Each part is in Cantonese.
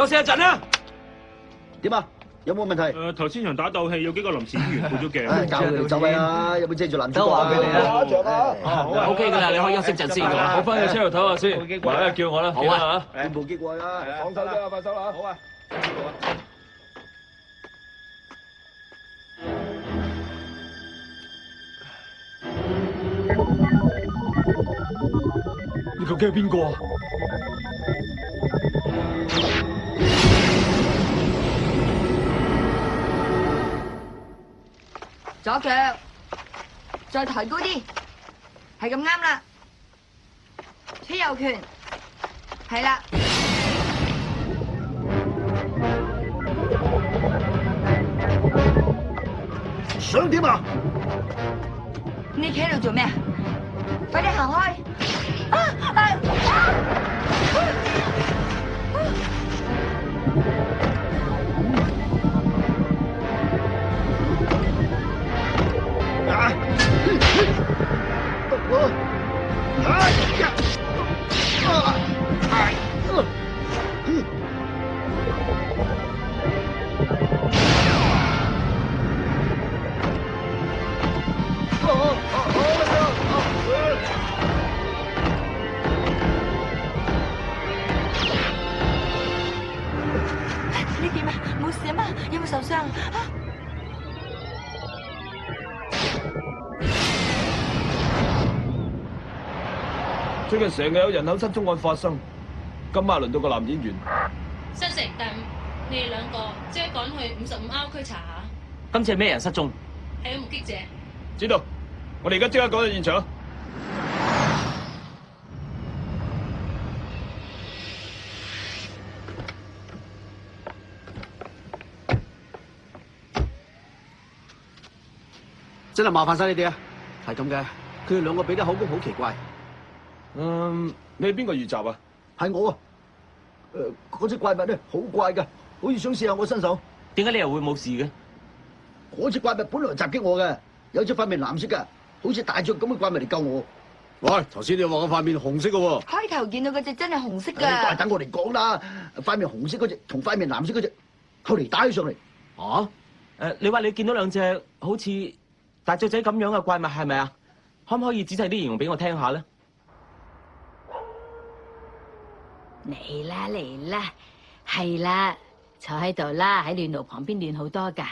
休息一陣啦。點啊？有冇問題？頭先場打鬥戲有幾個臨時演員報咗鏡。教佢走位啊！有冇遮住男主角？都話俾你啊。好啊 OK 噶啦，你可以休息陣先。我翻去車度唞下先。嚟啊，叫我啦。好啊。全部擊過啦，放手啦，放手啦。好啊。你究竟係邊個啊？左腳，再抬高啲，係咁啱啦。推右拳，係啦。想點啊？你企喺度做咩啊？快啲行開！你點啊？冇事啊嘛？有冇受傷啊？最近成日有人口失蹤案發生，今晚輪到個男演員。新城第5，你哋兩個即刻趕去55R區查下。今次係咩人失蹤？係個目擊者。知道，我哋而家即刻趕去現場。真係麻煩晒你哋啊！係咁嘅，佢哋兩個俾啲口供好奇怪。你係邊個遇襲啊？係我啊！嗰隻怪物咧好怪㗎，好似想試下我身手。點解你又會冇事嘅？嗰隻怪物本來襲擊我嘅，有隻塊面藍色㗎，好似大象咁嘅怪物嚟救我。喂，頭先你話我塊面紅色嘅喎。開頭見到嗰隻真係紅色都係㗎。等我嚟講啦，塊面紅色嗰隻同塊面藍色嗰隻，後嚟打起上嚟。啊？你話你見到兩隻好似大雀仔咁樣嘅怪物係咪啊？可唔可以仔細啲形容俾我聽下咧？嚟啦嚟啦，係啦，坐喺度啦，喺暖爐旁邊暖好多噶。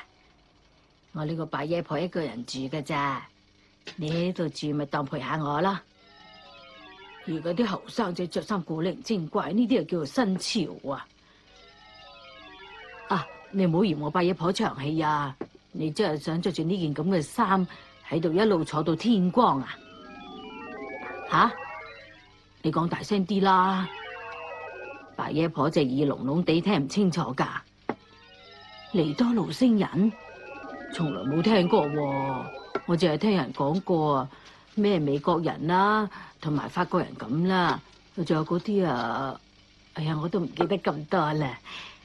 我呢個白野婆一個人住噶咋，你喺度住咪當陪下我咯。而家啲後生仔着衫古靈精怪，呢啲又叫做新潮啊！啊，你唔好嫌我白野婆長氣啊！你真係想着住呢件咁嘅衫喺度一路坐到天光啊？吓？你講大聲啲啦！白野婆隻耳聾聾地，聽唔清楚噶。尼多盧星人，從來冇聽過喎。我淨係聽人講過啊，咩美國人啦，同埋法國人咁啦，仲有嗰啲啊，哎呀，我都唔記得咁多啦。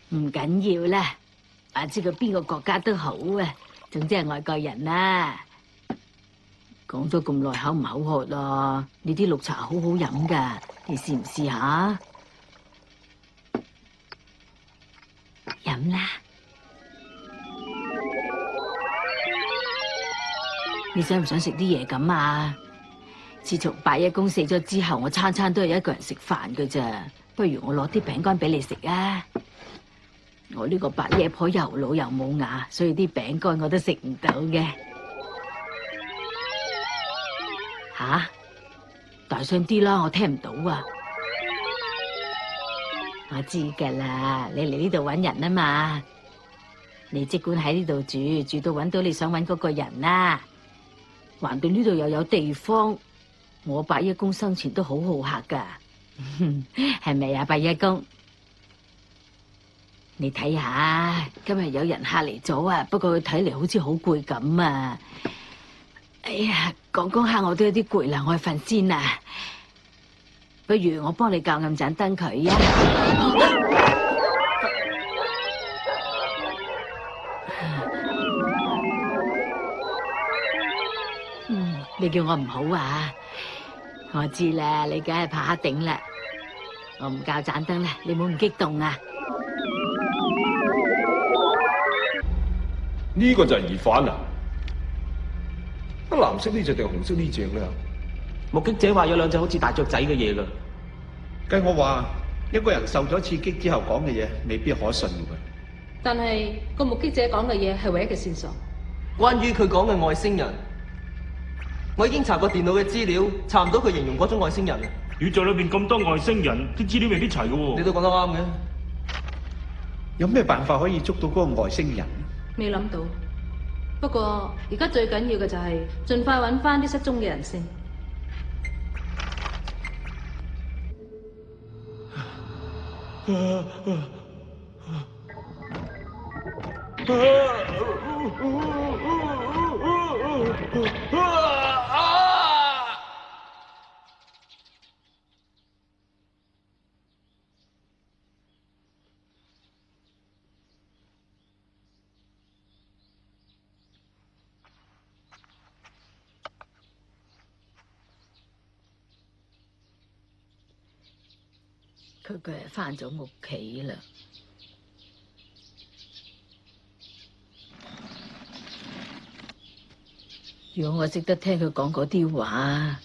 唔緊要啦，話知佢邊個國家都好啊，總之係外國人啦。講咗咁耐，口唔口渴啊？呢啲綠茶好好飲噶，你試唔試下？飲啦！你想唔想食啲嘢咁啊？自從白野公死咗之後，我餐餐都係一個人食飯㗎咋。不如我攞啲餅乾俾你食啊！我呢個白野婆又老又冇牙，所以啲餅乾我都食唔到嘅。吓？大聲啲啦，我聽唔到啊！我知噶啦，你嚟呢度搵人啊嘛，你即管喺呢度住，住到搵到你想搵嗰個人啦。橫掂呢度又有地方，我白野公生前都好好客噶，係咪啊，白野公？你睇下，今日有人客嚟咗啊，不過佢睇嚟好似好攰咁啊。哎呀，講下我都有啲攰啦，我去瞓先啦。不如我幫你較暗盞燈佢啊！你叫我唔好啊！我知啦，你梗係怕黑頂啦。我唔較盞燈啦，你唔好咁激動啊！呢個就係疑犯啊！得藍色呢隻定紅色呢隻咧？目擊者話有兩隻好似大雀仔嘅嘢㗎。計我話，一個人受咗刺激之後講嘅嘢，未必可信嘅。但係個目擊者講嘅嘢係唯一嘅線索。關於佢講嘅外星人，我已經查過電腦嘅資料，查唔到佢形容嗰種外星人。宇宙裏邊咁多外星人，啲資料未必齊嘅喎。你都講得啱嘅。有咩辦法可以捉到嗰個外星人？未諗到。不過而家最緊要嘅就係盡快揾翻啲失蹤嘅人先。佢係翻咗屋企啦。如果我識得聽佢講嗰啲話，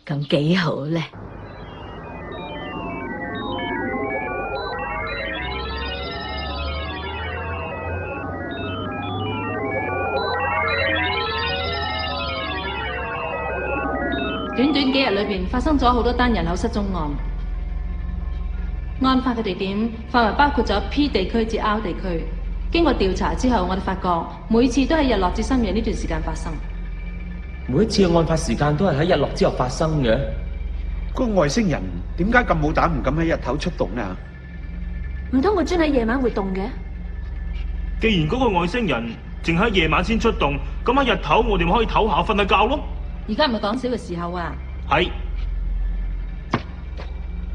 咁幾好咧。短短幾日裏邊發生咗好多單人口失蹤案。案發嘅地點範圍包括咗 P 地區至 R 地區。經過調查之後，我哋發覺每次都係日落至深夜呢段時間發生。每一次嘅案發時間都係喺日落之後發生嘅。嗰個外星人點解咁冇膽唔敢喺日頭出動呢？唔通佢專喺夜晚活動嘅？既然嗰個外星人淨喺夜晚先出動，咁喺日頭我哋咪可以唞下瞓下覺咯。而家唔係講笑嘅時候啊！係。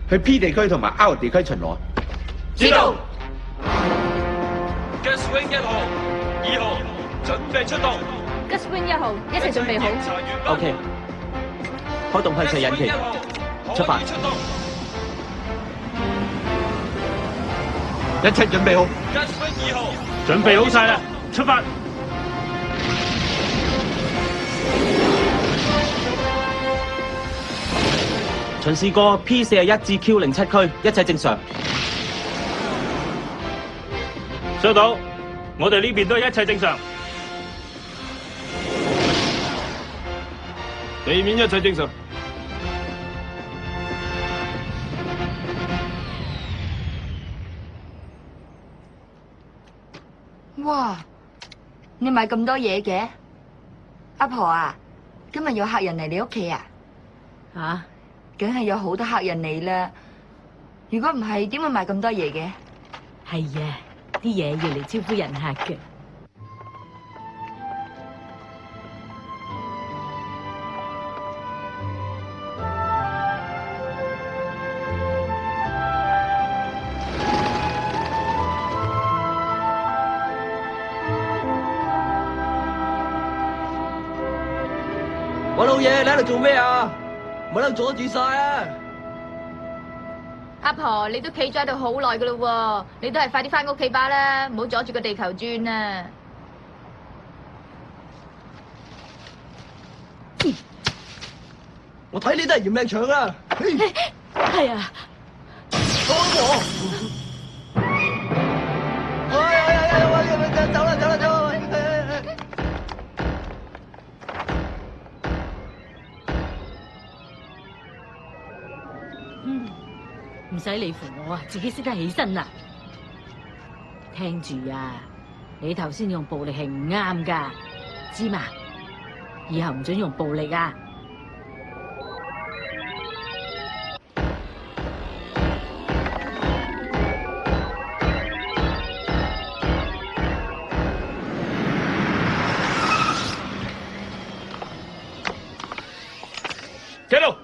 去 P 地區同埋 R 地區巡邏。知道。Gas Wing 1號、2號準備出動。Gas Wing 1號一齊準備好。OK。開動噴射引擎，出發。一切準備好。Gas Wing 2號準備好晒啦，出發。巡視過 P41至 Q07區，一切正常。收到，我哋呢邊都係一切正常。地面一切正常。哇！你買咁多嘢嘅？阿婆啊，今日有客人嚟你屋企啊？吓？梗係有好多客人嚟啦。如果唔係，點會買咁多嘢嘅？係啊，啲嘢要嚟招呼人客嘅。喂，老爺，你喺度做咩啊？唔好喺度阻住晒啊！阿婆，你都企咗喺度好耐噶咯，你都係快啲翻屋企吧啦，唔好阻住個地球轉啊！我睇你都係嫌命長啦！係啊！走啦走啦走！唔使理扶我啊，自己識得起身啦。聽住啊，你頭先用暴力係唔啱噶，知嘛？以後唔准用暴力啊！企度，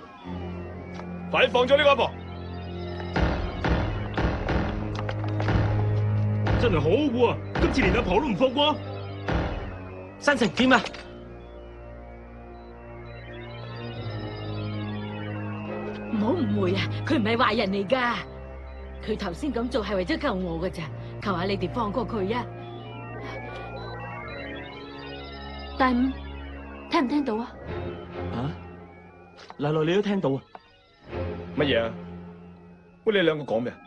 快啲放咗呢個阿婆！真係可惡啊！今次連阿婆都唔放過。新城點啊？唔好誤會啊，佢唔係壞人嚟噶，佢頭先咁做係為咗救我噶咋，求下你哋放過佢啊！大五，聽唔聽到啊？啊？來來，你都聽到啊？乜嘢啊？喂，你兩個講咩啊？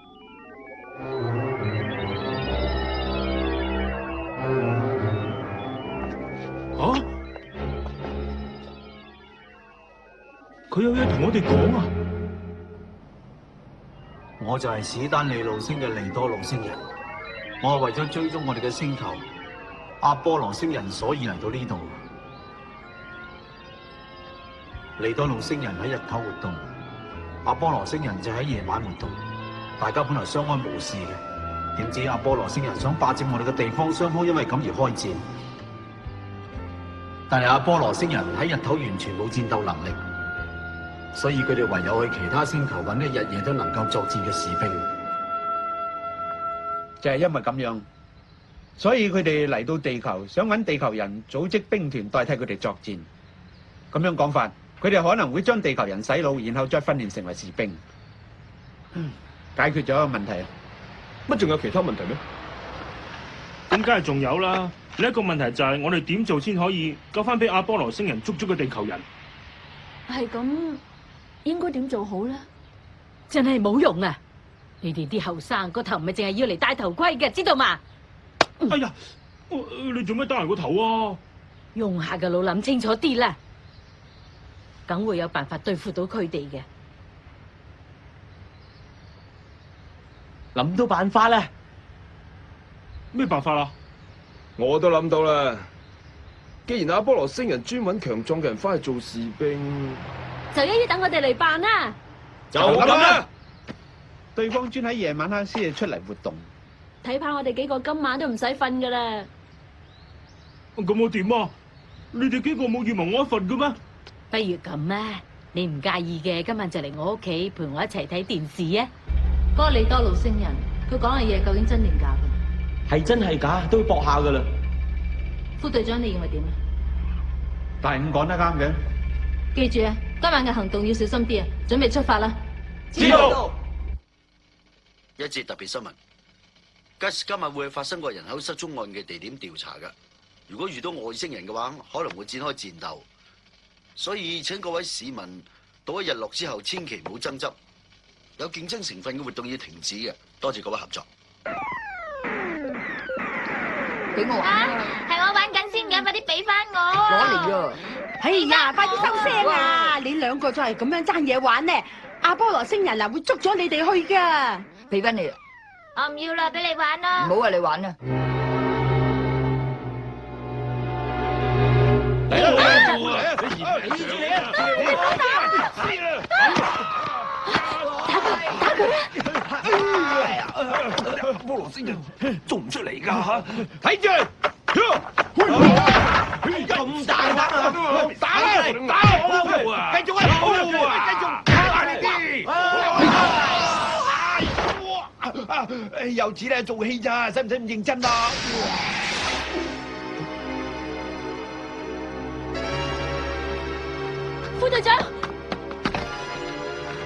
吓？佢有嘢同我哋講啊！我就係史丹利路星嘅利多路星人，我係為咗追蹤我哋嘅星球阿波羅星人，所以嚟到呢度。利多路星人喺日頭活動，阿波羅星人就喺夜晚活動。大家本來相安無事嘅，點知阿波羅星人想霸佔我哋嘅地方，雙方因為咁而開戰。但係阿波羅星人喺日頭完全冇戰鬥能力，所以佢哋唯有去其他星球揾啲日夜都能夠作戰嘅士兵。就係因為咁樣，所以佢哋嚟到地球，想揾地球人組織兵團代替佢哋作戰。咁樣講法，佢哋可能會將地球人洗腦，然後再訓練成為士兵。解決咗個問題。乜仲有其他問題咩？咁梗係仲有啦。另一個問題就係我哋點做先可以救翻俾阿波羅星人捉咗個地球人？係咁，應該點做好咧？真係冇用啊！你哋啲後生個頭咪淨係要嚟戴頭盔嘅，知道嘛？哎呀，你做咩打人個頭啊？用下個腦諗清楚啲啦，梗會有辦法對付到佢哋嘅。諗到辦法啦！咩辦法啊？我都諗到啦。既然阿波羅星人專揾強壯嘅人翻去做士兵，就一於等我哋嚟辦啦。就咁啦。對方專喺夜晚黑先至出嚟活動，睇怕我哋幾個今晚都唔使瞓噶啦。咁我點啊？你哋幾個冇預謀我一份嘅咩？不如咁啊，你唔介意嘅，今晚就嚟我屋企陪我一齊睇電視啊！嗰個利多路星人，佢講嘅嘢究竟真定假嘅？係真係假都要搏下噶啦。副隊長，你認為點啊？大五講得啱嘅。記住啊，今晚嘅行動要小心啲啊！準備出發啦！知道。一節特別新聞 ，Gus 今日會去發生過人口失蹤案嘅地點調查㗎。如果遇到外星人嘅話，可能會展開戰鬥，所以請各位市民到咗日落之後，千祈唔好爭執，有競爭成分嘅活動要停止嘅。多謝各位合作。俾我玩啊！係我玩緊先嘅，快啲俾翻我！攞嚟啊！哎呀，快啲收聲啊！你兩個再係咁樣爭嘢玩呢，阿波羅星人嗱會捉咗你哋去噶。俾翻你，我唔要啦，俾你玩啦！唔好話你玩啊！波羅星人做唔出嚟㗎嚇！睇住，咁大膽啊！打啦！繼續啊！繼續！又似咧做戲咋，使唔使咁認真啊？副隊長，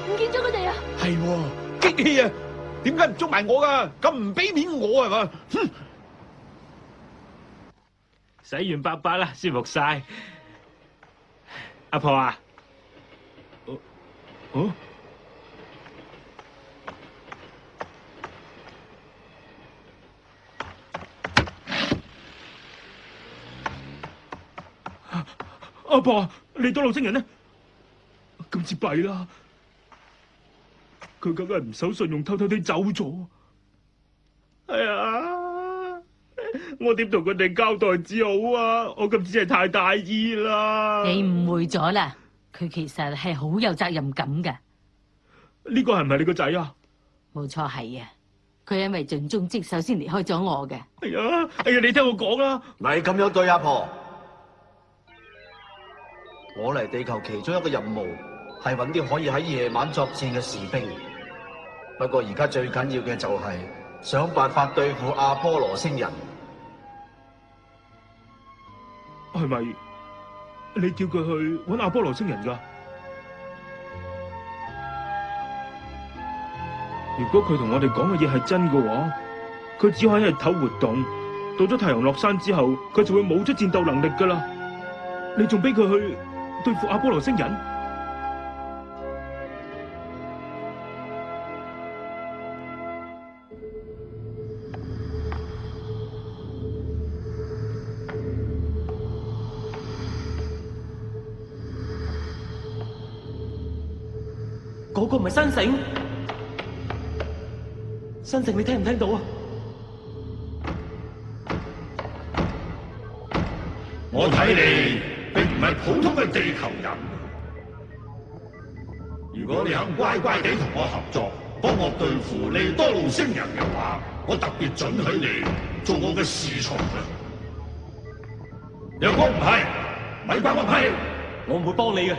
唔見咗佢哋啊！係喎，激氣啊！點解唔捉埋我㗎？咁唔俾面我係嘛？哼！洗完白白啦，舒服晒。阿婆啊，阿婆，利多路星人呢？今次弊啦，佢梗係唔守信用，偷偷地走咗。哎呀，我點同佢哋交代至好啊？我今次真係太大意啦！你誤會咗啦，佢其實係好有責任感㗎。呢個係唔係你個仔啊？冇錯係啊，佢因為盡忠職守先離開咗我嘅。哎呀，你聽我講啦，咪咁樣對阿婆。我嚟地球其中一個任務係揾啲可以喺夜晚作戰嘅士兵。不過而家最緊要嘅就係想辦法對付阿波羅星人。係咪你叫佢去揾阿波羅星人㗎？如果佢同我哋講嘅嘢係真嘅話，佢只可以喺日頭活動，到咗太陽落山之後，佢就會冇咗戰鬥能力噶啦。你仲俾佢去對付阿波羅星人？嗰個唔係新城？新城，你聽唔聽到啊？我睇你並唔係普通嘅地球人。如果你肯乖乖地同我合作，幫我對付利多路星人嘅話，我特別准許你做我嘅侍從啊！若果唔係，咪怪我批，我唔會幫你嘅。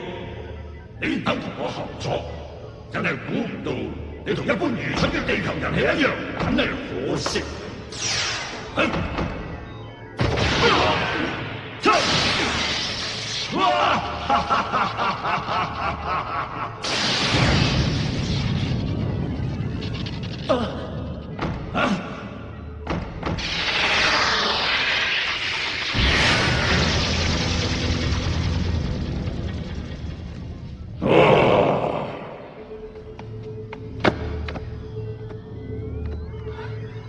你肯同我合作，真係估唔到你同一般愚蠢嘅地球人係一樣，真係可惜。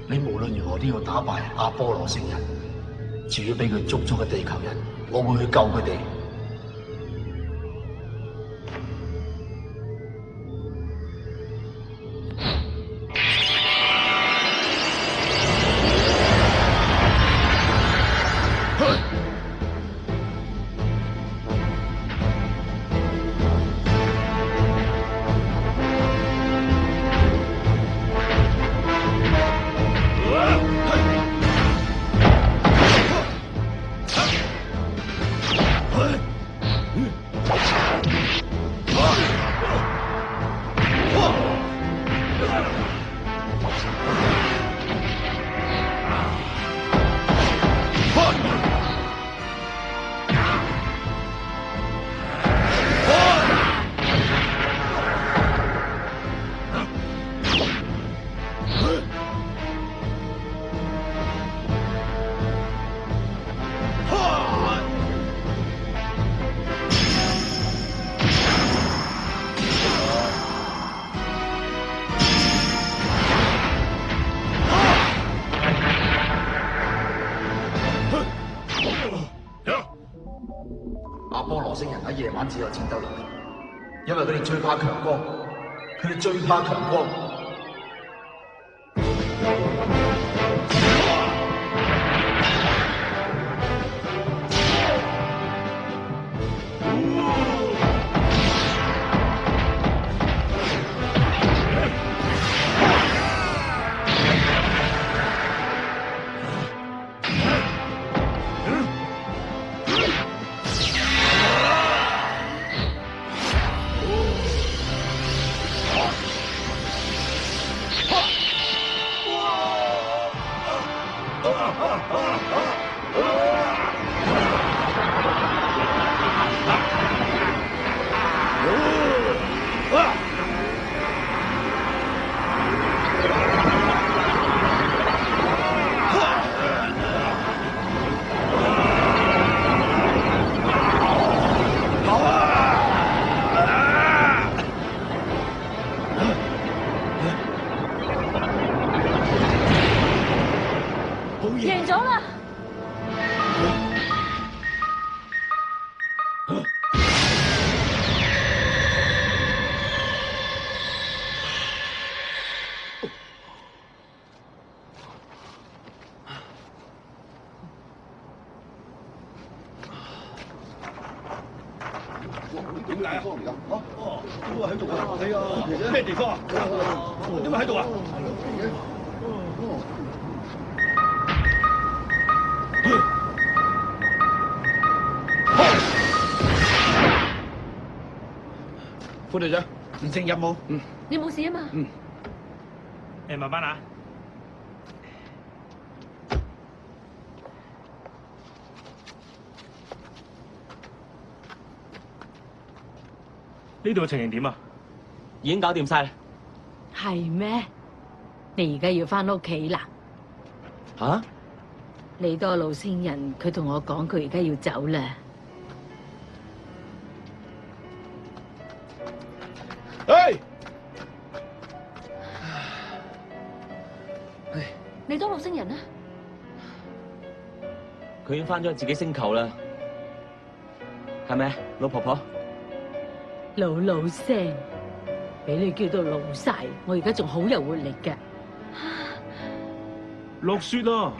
你無論如何都要打敗阿波羅星人。至於俾佢捉咗嘅地球人，我會去救佢哋。阿波羅星人喺夜晚只有戰鬥能力，因為佢哋最怕強光，佢哋最怕強光。贏咗啦！點解啊？哦，點解喺度啊？係啊，咩地方啊？點解喺度啊？副隊長，完成任務。你冇事啊嘛？誒，慢慢啊。呢度嘅情形點啊？已經搞掂晒啦。係咩？你而家要翻屋企啦？吓？利多魯星人佢同我講，佢而家要走啦。哎！利多魯星人呢？佢已經翻咗去自己星球啦，係咪啊，老婆婆？老聲，俾你叫到老晒，我而家仲好有活力嘅。落雪啦！